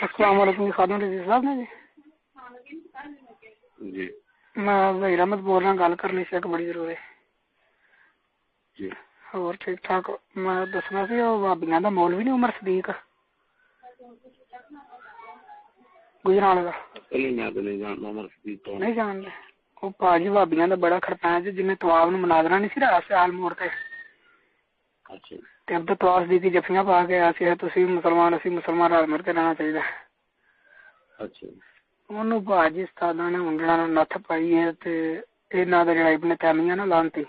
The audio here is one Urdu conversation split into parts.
السلام علیکم خادم رضی صاحب نے جی میں ظہیر احمد بول رہا گل کرنی سی ایک بڑی ضروری جی اور ٹھیک ٹھاک میں دسنا سی بھابیاں دا مولوی نہیں عمر صدیق گجران کا نہیں جانتے وہ پاجی بھابیاں دا بڑا خرپین جی جن طواف نو مناظرہ نہیں سی رہا سیال موڑ تے اب تو طواف دی کی جفیاں پا کے آسی ہے تسی مسلمان اسی مسلمان رل مل کے رہنا چاہیے. اچھا انہوں باجی استاداں نے انڈنا نتھ پائی ہے تے انہاں دا جڑا ابن تیمیہ نا لانتی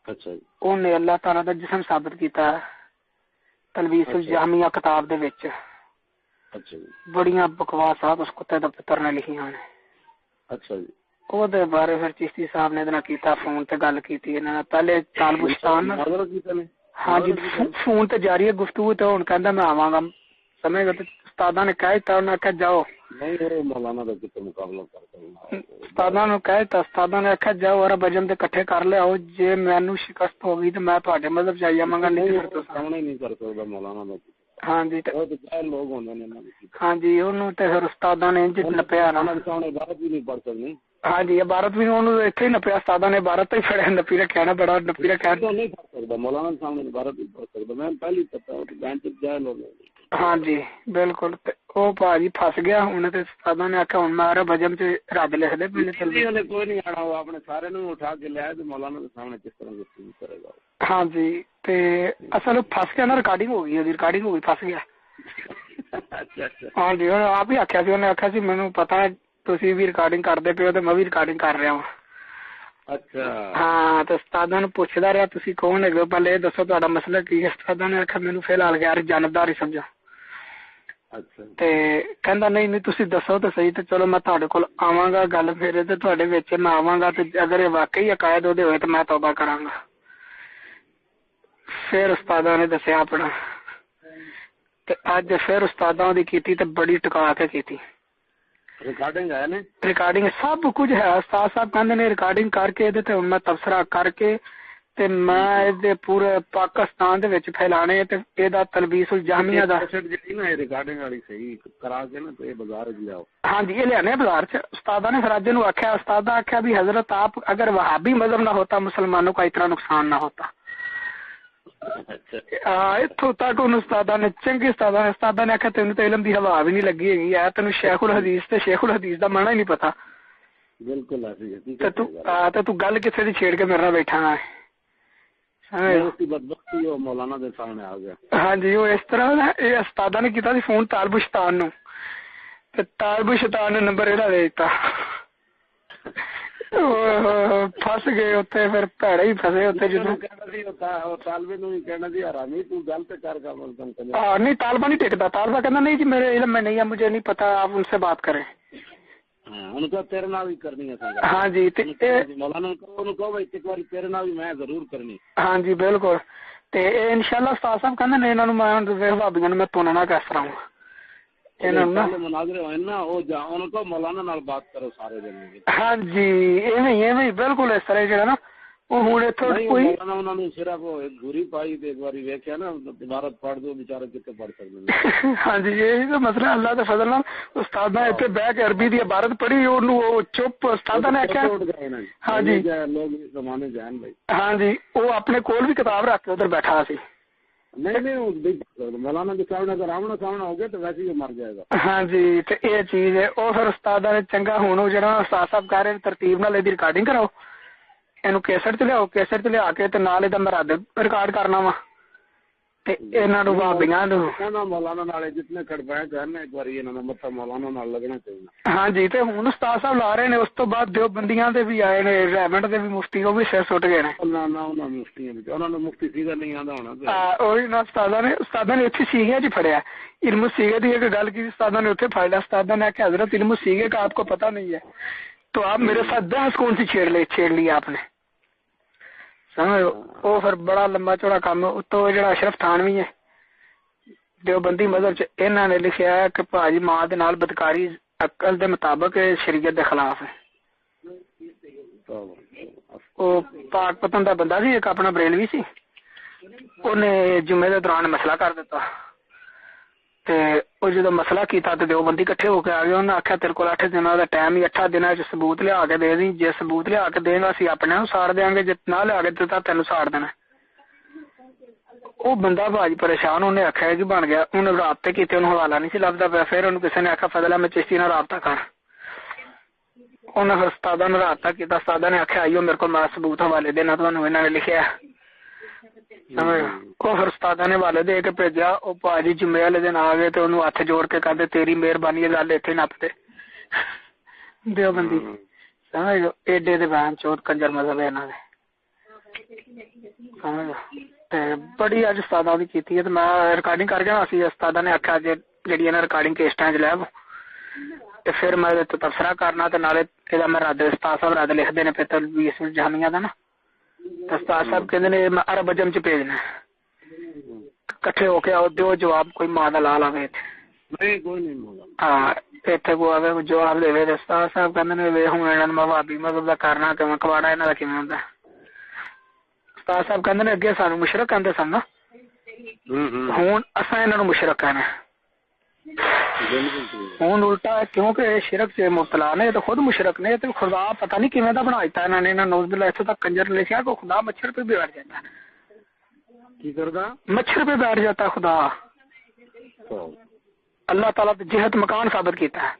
اچھا اونے اللہ تعالی دا جسم ثابت کیتا ہے تلبیس الجامعہ کتاب دے وچ. اچھا بڑیاں بکواس آپ اس کتے دا پتر نے لکھیاں نے. اچھا جی او دے بارے پھر چشتی صاحب نے ادنا کیتا فون تے گل کیتی انہاں پہلے طالب استان ہاں جی فون تے جاری ہے گفتگو تے ہن کہندا میں آواں گا سمجھ گئے استاداں نے کہا تے انہاں کہ جاؤ نہیں وہ مولانا دا کتے مقابلہ کرتا استاداں نے کہا تے استاداں نے آکھیا جاؤ اور بجن تے اکٹھے کر لیاؤ جے مینوں شکست ہو گئی تے میں تواڈے مذہب چ آواں گا نہیں پھر تو سامنے نہیں کر سکدا مولانا دا. ہاں جی لوگ ہوندے نے ہاں جی اونوں تے پھر استاداں نے انج نپیا نا عبارت بھی نہیں پڑھ سکدے. ہاں جی عبارت بھی انہوں ایتھے ہی نپیا استاداں نے عبارت ہی پڑھیا نپی رکھیا نا بڑا نپی رکھیا نہیں پڑھ سکدا مولانا سامنے عبارت نہیں پڑھ سکدا میں پہلی پتہ بینچ جائل ہو گیا. ہاں جی بالکل او باجی پھس گیا ہن تے استاداں نے آکھیا ہن مارا بجم تے رد لکھ دے پہلے چل انہوں نے کوئی نہیں آنا وہ اپنے سارے نوں اٹھا کے لے آئے تے مولانا دے سامنے کس طرح گفتگو کرے گا. ہاں جی تے اصل پھس گیا نا ریکارڈنگ ہو گئی ریکارڈنگ ہو گئی پھس گیا. ہاں جی آپ ہی آخیا سی انہیں آخیا سی مینوں پتا ہے تسی بھی ریکارڈنگ کرتے پے ہو تے میں بھی ریکارڈنگ کر رہا ہوں. اچھا ہاں تے استاداں نوں پوچھدا رہیا تسی کون ہے پہلے یہ دسو تہاڈا مسئلہ کی ہے. استاداں نے آخیا مینوں فی الحال غیر جانبدار ہی سمجھو. اچھا تے کہندا نہیں نہیں تسی دسو تے صحیح تے چلو میں تہاڈے کول آواں گا گل پھیرے تے تہاڈے وچ میں آواں گا تے اگر یہ واقعی عقائد اودے ہوئے تے میں توبہ کراں گا. پھر استاداں نے دسیا اپنا تے اج پھر استاداں دی کیتی تے بڑی ٹکا کے کیتی. ریکارڈنگ ہے نے ریکارڈنگ سب کچھ ہے. استاد صاحب کہندے نے ریکارڈنگ کر کے تے میں تبصرہ کر کے تے میں دے پورے پاکستان دے وچ پھیلانے تے اے دا تلبیس الجامعہ دا جڑی نا ریکارڈنگ والی صحیح کرا کے نا تے بازار وچ لاؤ. ہاں جی یہ لیانے بازار چ. استاداں نے فراجے نو آکھیا استاد آکھیا بھی حضرت آپ اگر وہابی مذہب نہ ہوتا مسلمانوں کا اتنا نقصان نہ ہوتا. اتوں تک استاداں نے چنگی استاداں نے آخیا تین تو علم دی ہوا بھی نہیں لگی ہے یار تین شیخ الحدیث تے شیخ الحدیث دا مانا ہی نہیں پتا. بالکل تو گل کتنے دی چھیڑ کے میرے بیٹھا ہے. مولانا دے سامنے آ گیا. ہاں جی وہ اس طرح یہ استاداں نے کیتا سی فون طالب شیطان نو تے طالب شیطان نے نمبر ایدا دے دیتا. پھس گئے اتنے پھر پیڑے ہی پھسے اتنے نہیں طالبہ نہیں ٹکتا. طالبہ کہنا نہیں جی میرے علم میں نہیں ہے مجھے نہیں پتا آپ ان سے بات کریں. ہاں جی ہاں جی بالکل. انشاءاللہ استاد صاحب کہندے نے انہاں نوں میں بھابیاں نوں میں تننا کس طرح ہوں. ہاں جی ایویں بالکل اس طرح جڑا نا وہ ہن کوئی ہاں جی یہی تو مسئلہ اللہ دے فضل نال استاد ایتھے بیٹھ کے عربی دی عبارت پڑھی اونوں چپ استاد نے آکھیا ہاں جی ہاں جی وہ اپنے کول بھی کتاب رکھ کے ادھر بیٹھا سی. مولانا کے سامنے اگر آمنا سامنا ہو گیا تو ویسے ہی مر جائے گا. ہاں جی تے یہ چیز ہے وہ پھر استاد نے چنگا ہوں جڑا استاد صاحب کہہ رہے ترتیب نال دی ریکارڈنگ کراؤ اینو کیسٹ تے لیاؤ کیسٹ تے لیا کے تے نال ادا میں رد ریکارڈ کرنا وا تے انہاں نوں بھابیاں نوں مولانا نال جتنے کھڑپائے کرنے ایک بار انہاں دا متھا مولانا نال لگنا چاہیے. ہاں جی تے ہن استاد صاحب لا رہے نے اس تو بعد دیوبندیاں دے بھی آئے نے ریمنڈ دے بھی مفتی وہ بھی سر سٹ گئے نے. مفتی سیدھا نہیں آندا ہونا. وہی نا استاداں نے اتنے سیگے جی پھڑیا علم سیگے کی ایک گل کی استاداں نے اتنے پھڑ لیا. استاداں نے آخیا حضرت علم سیگے کا آپ کو پتہ نہیں ہے تو آپ میرے ساتھ بحث کون سی چھیڑ لی آپ نے سمجھو. وہ پھر بڑا لمبا چوڑا کام تو جڑا اشرف تھانوی ہے دیوبندی مذہب چ انہاں نے لکھیا ہے کہ بھاجی ماں دے نال بدکاری عقل دے مطابق شریعت دے خلاف ہے. وہ پاک پتن دا بندہ سی ایک اپنا بریلوی سی انہیں جمعے دے دوران مسئلہ کر دیتا تے وہ جدو مسئلہ کیتا تو دیوبندی کٹھے ہو کے آ گئے. انہوں نے آخیا تیرے کو 8 دن کا ٹائم ہی 8 دن ثبوت لیا کے دے دی. جی ثبوت لیا کے دے گا اسی اپنے ساڑ دیا گے, جی نہ لیا کے دیتا تینوں ساڑ دینا. وہ بندہ بھاجی پریشان, انہیں آخیا کہ بن گیا. انہیں رابطے کیتے, انہوں حوالہ نہیں سی لبدا پیا. پھر انہوں کسی نے آخیا فضل احمد چشتی نال رابطہ کر. انہیں پھر استاد نے رابطہ کیا. استاد نے آخیا آئیو میرے کو میں ثبوت حوالے دینا تمہیں انہوں نے لکھیا. وہ پھر استاد نے حوالے دے کے بھیجا. وہ بھاجی جمعے والے دن آ گئے تو انہوں ہاتھ جوڑ کے کہتے تیری مہربانی ہے گل اتنے نپ دے دیوبندی. سمجھ لو ایڈے دے بہن چوت کنجر مذہب ہے انہوں نے. سمجھ لو بڑی اج استاد کی میں ریکارڈنگ کر گیا سی. استاد نے آخیا جی ریکارڈنگ کیسٹاں چ لے پھر میں تبصرہ کرنا تو نالے میں رد استاد صاحب رد لکھتے ہیں پھر 20 منٹ جامعہ کا نا. استاد صاحب کہتے ہیں میں عرب عجم چ بھیجنا کٹھے ہو کے آؤ دو جواب کوئی ماں کا لا لے. ہاں اتنے کو آئے جواب دے. استاد صاحب کہتے ہوں بھابی مطلب کرنا کباڑا یہاں کا کھے ہوتا. استاد صاحب کہتے اگے سانو مشرق آتے سن نا, ہوں اصا انہوں مشرق کہنا. ہوں الٹا کیونکہ شرک سے مبتلا نے تو خود مشرق نے. تو خدا پتہ نہیں کیویں دا بنا دیتا انہوں نے. نوز باللہ اتوں تک کنجر لکھا کہ خدا مچھر پہ بھی بیٹھ جاتا ہے. کی کردا مچھر پہ بیٹھ جاتا ہے خدا. اللہ تعالیٰ جہت مکان ثابت کیتا ہے.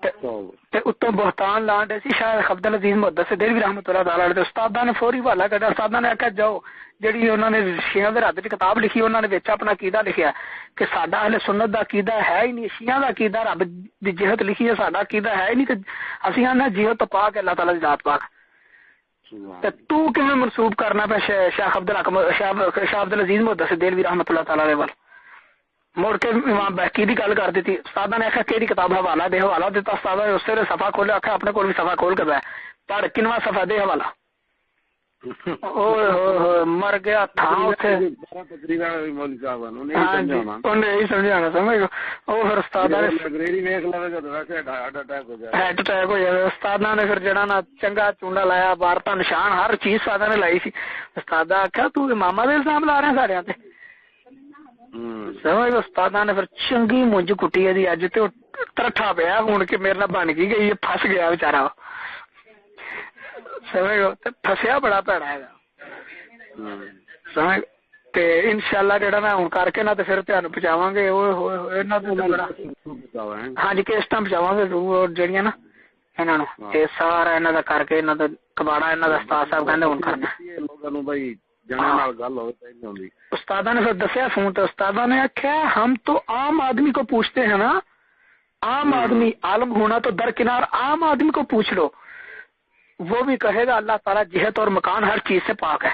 اتوں بہتان لانڈ سی شاید عبد العزیز محدث دہلوی رحمۃ اللہ تعالی علیہ. استاداں نے فوری حوالہ کر. استاداں نے آخیا جاؤ جہی انہوں نے شیعہ دے رد وچ کتاب لکھی انہوں نے وچ اپنا عقیدہ لکھیا کہ ساڈا اہل سنت دا عقیدہ ہے ہی نہیں. شیعہ دا عقیدہ رب دی جہت لکھی ہے, ساڈا عقیدہ ہے ہی نہیں کہ اسی آنے جہت تو پاک اللہ تعالی دی ذات پاک. تے تو کیویں منسوب کرنا پہ شیخ عبد العزیز محدث دہلوی رحمۃ اللہ تعالی علیہ. مڑ کے امام بہقی دی گل کر دیتی. استاد نے آخیا کہڑی کتاب حوالہ دے. حوالہ دیتا استاد نے اس سے صفحہ کھولیا. آخیا اپنے کول بھی صفحہ کھول کے بیٹھ پڑھ کنواں صفحہ دے حوالہ. مر گیا تھا اوتھے. ہاں جی انہیں یہی سمجھانا سمجھ لو. وہ پھر استاد نے ہارٹ اٹیک ہو جائے. استاد نے پھر جڑا نا چنگا چونڈا لایا وارتا نشان ہر چیز استاد نے لائی سی. استاد آخیا تو اماماں دے الزام لا رہے ہیں سارے تے. سمجھ استاد نے پھر چنگی مونج کٹی ہے اج تو ترٹھا پیا ہوں کہ میرے نال بن گئی گئی پھس گیا بچارا. سمجھ پھسیا بڑا پیڑا ہے. سمجھ تے انشاءاللہ جڑا میں ہوں کر کے نا تے پھر تھانوں پہنچاواں گے. ہاں جی کیسٹاں پہنچاواں گے جڑیاں نا انہاں نوں. اے سارا انہاں دا کر کے انہاں دا کباڑا انہاں دا استاد صاحب کہندے ہن کرنا. استادہ نے پھر دسیا فون تو استادہ نے آخیا ہم تو عام آدمی کو پوچھتے ہیں نا. عام آدمی عالم ہونا تو درکنار عام آدمی کو پوچھ لو وہ بھی کہے گا اللہ تعالیٰ جہت اور مکان ہر چیز سے پاک ہے.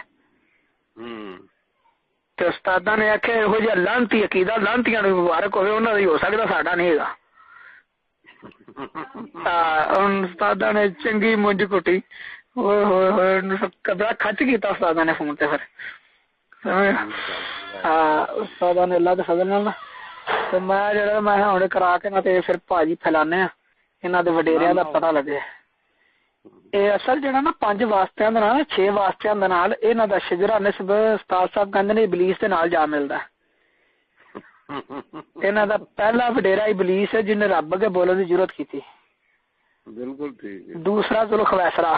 تو استادہ نے آخیا یہو جہاں لانتی عقیدہ لانتیاں مبارک ہوئے انہوں نے ہو سکتا ساڈا نہیں گا. استادہ نے چنگی مونج کٹی. کبرا کھچ کیتا استادہ نے فون تے پھر. استادہ نے اللہ دے فضل نال تے میں جڑا میں ہن کرا کے نا تے پھر بھاجی پھیلانے ہیں انہاں دے وڈیریاں دا پتہ لگے. اے اصل جڑا نا 5 واسطیاں دے نال 6 واسطیاں دے نال انہاں دا شجرہ نسب استاد صاحب کہندے نے ابلیس دے نال جا ملدا ہے. انہاں دا پہلا وڈیرا ابلیس ہے جن نے رب اگے بولن دی ضرورت کیتی. بالکل ٹھیک ہے. دوسرا ذوالخویسرا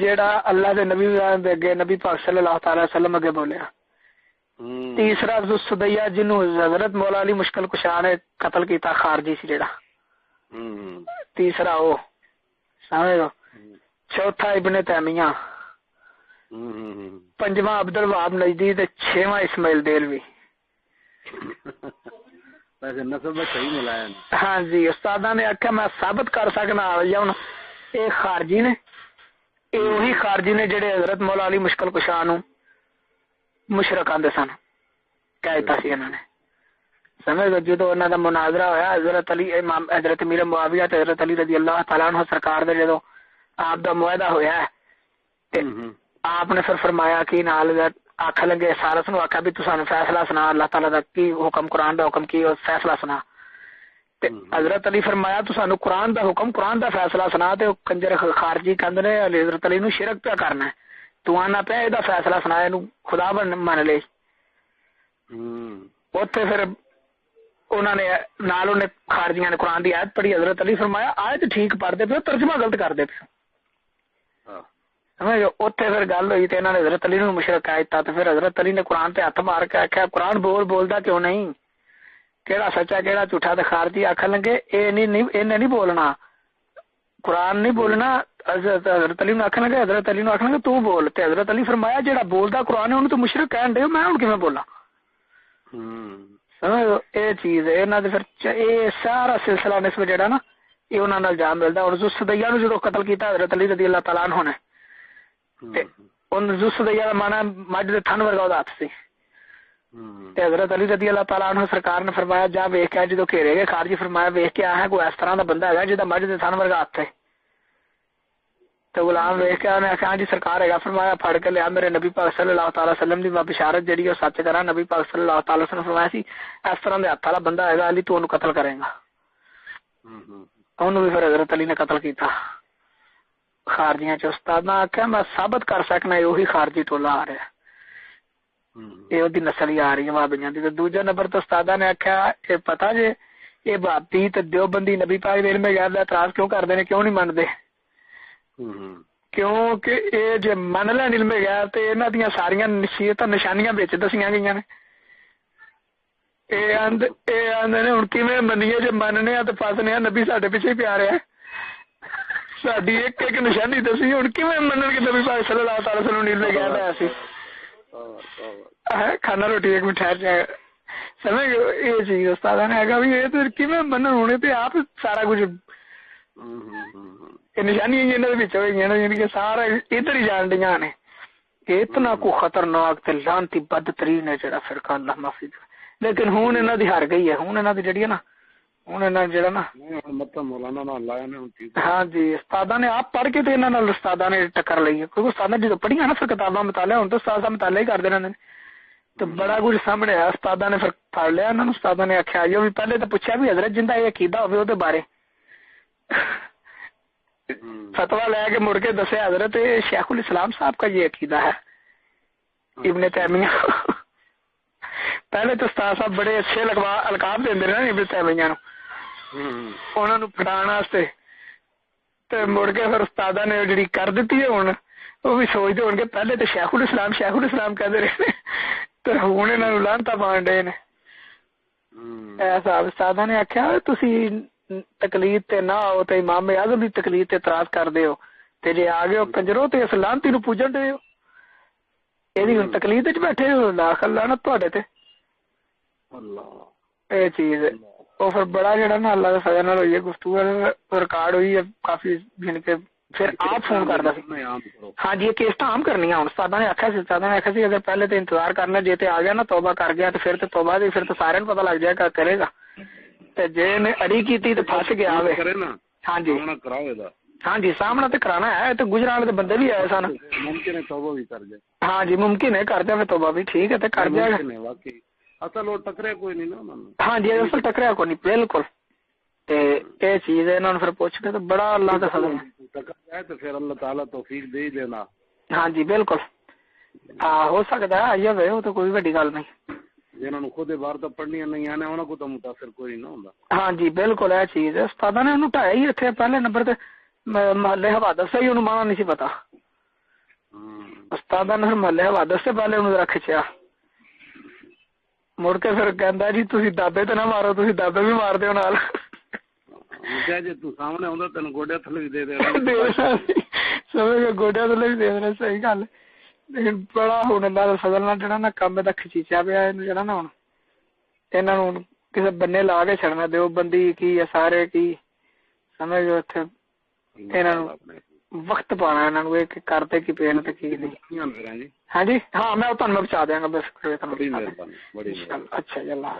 جیڑا اللہ دے نبی دے اگے نبی پاک صلی اللہ تعالی وسلم اگے بولیا. تیسرا ذوالسدیہ جنوں حضرت مولا علی مشکل کشا نے قتل کیتا خارجی سی جیڑا. تیسرا او سمجھ لو. چوتھا ابن تیمیہ. پنجواں عبد الوہاب نجدی تے چھواں اسماعیل دہلوی. نسب صحیح ملایا. ہاں جی استادہ نے آخیا میں ثابت کر سکنا ہوں یہ خارجی نے یہ وہی خارجی نے جڑے حضرت مولا علی مشکل کشا نو مشرک آندے سن کہتا سی انہوں نے. سمجھ لو جدو انہوں دا مناظرہ ہویا حضرت علی امام حضرت امیر معاویہ تے حضرت علی رضی اللہ تعالیٰ عنہ سرکار دے جدو آپ دا معاہدہ ہویا ہے آپ نے پھر فرمایا کہ نال آکھ لگے سارس نو آکھا بھی تو سانو فیصلہ سنا اللہ تعالیٰ دا کی حکم قرآن دا حکم کی اور فیصلہ سنا. تے حضرت علی فرمایا تو سانو قرآن دا حکم قرآن دا فیصلہ سنا. تے کنجر خارجی کہندے نے حضرت علی نو شرک پیا کرنا ہے تو آنا پیا اے دا فیصلہ سنا اینو خدا بن من لے. اتنے پھر انہوں نے نال انہیں خارجیاں نے قرآن کی آیت پڑھی. حضرت علی فرمایا آیت ٹھیک پڑھتے پے ترجمہ غلط کرتے پے. اتنے پھر گل ہوئی تو انہوں نے حضرت علی نو مشرک کہہ دیتا. تو پھر حضرت علی نے قرآن تے ہاتھ مار کے آخیا قرآن بولدا کیوں نہیں, کیڑا سچا کیڑا جھوٹا. تے خارجی آخر لگے نہیں بولنا, قرآن نہیں بولنا. حضرت علی آخر لگے حضرت علی آخر لگے تو بول. تے حضرت علی فرمایا جہاں بولدا قرآن ہے انہوں تو مشرک کہن دے, میں ہوں کیویں بولا. سمجھو یہ چیز ہے. پھر یہ سارا سلسلہ نسبت جہاں نا یہ انہوں نے الزام ملتا. اور زسدیہ نو جدو قتل کیتا حضرت علی رضی اللہ تعالیٰ عنہ نے, زسدیہ کا مانا مجھ دے تھن ورگا ہاتھ سی. حضرت علی رضی اللہ تعالیٰ عنہ سرکار نے فرمایا جا ویخ کے جدو گھیرے گئے خارجی فرمایا ویخ کے آیا کوئی اس طرح کا بندہ ہے جہاں مجھ دے تھن ورگا ہاتھ ہے. تو غلام ویخ کے انہیں آخیا ہاں جی سرکار ہے. فرمایا پھڑ کے لیا میرے نبی پاک صلی اللہ تعالی وسلم کی میں بشارت جہی سچ کرا. نبی پاک صلی اللہ تعالی وسلم فرمایا سی اس طرح کے ہاتھ والا بندہ ہے علی تو انہوں قتل کرے گا. انہوں بھی پھر حضرت علی نے قتل کیتا. خارجیاں چ استاد نے آخیا میں ثابت کر سکنا وہی خارجی ٹولا آ رہا ہے, یہ نسل ہی آ رہی ہے وہابیاں دی. دوجا نمبر تو استاد نے آخیا یہ پتا جی یہ بھابی تے دیوبندی نبی پاک دے علم غیب دا اعتراض کیوں کرتے ہیں, کیوں نہیں منتے. کیونکہ یہ جی من لین علم غیب تے انہاں دیاں ساریاں نشانیاں وچ دسیاں گئیاں نے. ہوں کیویں منیے جی مننے تو فسنے نبی ساڈے پیچھے پیا رہا ہے. ساری ایک ایک نشانی دسی ہوں کیویں منن کے نبی پاک صلی اللہ تعالی وسلم علم غیب ہے سی. کھانا روٹی ایک منٹ ٹھہر جائے سمجھ یہ چیز استاد نے آگا بھی یہ تو کیویں منن ہونے تے آپ سارا کچھ نشانی ہوئی کہ سارا ادھر ہی جان دیا نے. اتنا کو خطرناک تے لعنتی بدترین ہے جڑا فرقہ اللہ معافی. لیکن ہوں انہاں دی ہر گئی ہے. ہوں انہاں دی جڑی ہے نا ہوں انہاں جڑا نا مولانا نال لایا نے. ہاں جی استاداں نے آپ پڑھ کے تے انہاں نال استاداں نے ٹکر لئی ہے. کیونکہ استاداں جدوں پڑھیاں نا پھر کتاباں مطالعہ ہن تو استاد مطالعہ ہی کردے رہندے نے. تو بڑا کچھ سامنے آیا. استاداں نے پھر پڑھ لیا انہاں نوں. استاداں نے آکھیا جو بھی پہلے تو پوچھا بھی حضرت جندا یہ عقیدہ ہوے اودے بارے فتوا لے کے مڑ کے دسے حضرت شیخ الاسلام صاحب کا یہ عقیدہ ہے ابن تیمیہ. پہلے تو استاد صاحب بڑے اچھے القاب دیندے رہے ابن تیمیہ نو انہاں نو پڑھان واسطے. تے مڑ کے پھر استاداں نے جڑی کر دتی ہے ہن وہ بھی سوچدے ہون کہ پہلے تو شیخ الاسلام کہندے رہے تے ہن انہاں نو لعنتاں پاون ڈے نے. ایسا استاداں نے آکھیا تسی تقلید تے نہ ہو تے امام اعظم دی تقلید تے اعتراض کردے ہو تے جے آ گئے ہو کنجرو تے اس لعنتی نو پوجن دے ہو. ایدی ہن تقلید وچ بیٹھے ہو لاکھ لعنت تہاڈے تے. اللہ اے چیز او پھر بڑا جڑا نا اللہ دے فضل نال ہوئی گفتگو ریکارڈ ہوئی ہے کافی گن کے. پھر آپ فون کردا سی ہاں جی یہ کیس عام کرنی ہے. ہن استاداں نے آکھیا سی اگر پہلے تے انتظار کرنا جے تے آ گیا نا توبہ کر گیا تے پھر تے توبہ دی پھر تے سارے نوں پتہ لگ جائے گا کرے گا. تے جے نے اڑی کیتی تے پھس گیا وے. ہاں جی ہاں جی سامنا تے کرانا ہے. تے گجران والے بندے بھی آئے سن. ممکن ہے توبہ بھی کر جائے. ہاں جی ممکن ہے کر جائے توبہ بھی. ٹھیک ہے تے کر جائے گا. اصل وہ ٹکرے کوئی نہیں نا. ہاں جی اصل ٹکریا کوئی نہیں بالکل. تے اے چیز ہے انہاں نوں پھر پوچھ کے تے بڑا اللہ دا فضل ہے. ٹکر جائے تے پھر اللہ تعالی توفیق دے ہی دینا. ہاں جی بالکل. ہاں ہو سکدا ہے آئیے وے وہ تو کوئی بڑی گل نہیں. جنہاں نوں خود بار تو پڑھنی نہیں آنے انہاں کو تو متاثر کوئی نہ ہوندا. ہاں جی بالکل اے چیز ہے. استاداں نے انہوں ٹھایا ہی ایتھے پہلے نمبر تے محلے حوادث سے ہی انہوں مانا نہیں سی پتا. استاداں نے محلے حوادث سے پہلے انہوں ذرا کھچیا. مڑ کے پھر کہندا جی تسی دابے تے نہ مارو تسی دابے بھی مار دیو نال. کیا جے تو سامنے ہوندا تینوں گوڈے تھلے بھی دے دے. سمجھ گئے گوڈے تھلے بھی دے دے. صحیح گل. لیکن بڑا ہن اللہ دے فضل نال جڑا نا کم دا کھچیچا پیا جڑا نا ہن انہاں نوں کسے بننے لا کے چھڑنا دیو بندی کی سارے کی سمجھ گئے اتھے انہاں نوں وقت پانا انہاں نوں کہ کرتے کی پین تے کی نہیں. ہاں جی ہاں میں تانوں بچا دیاں گا بس. بڑی مہربانی. اچھا جی اللہ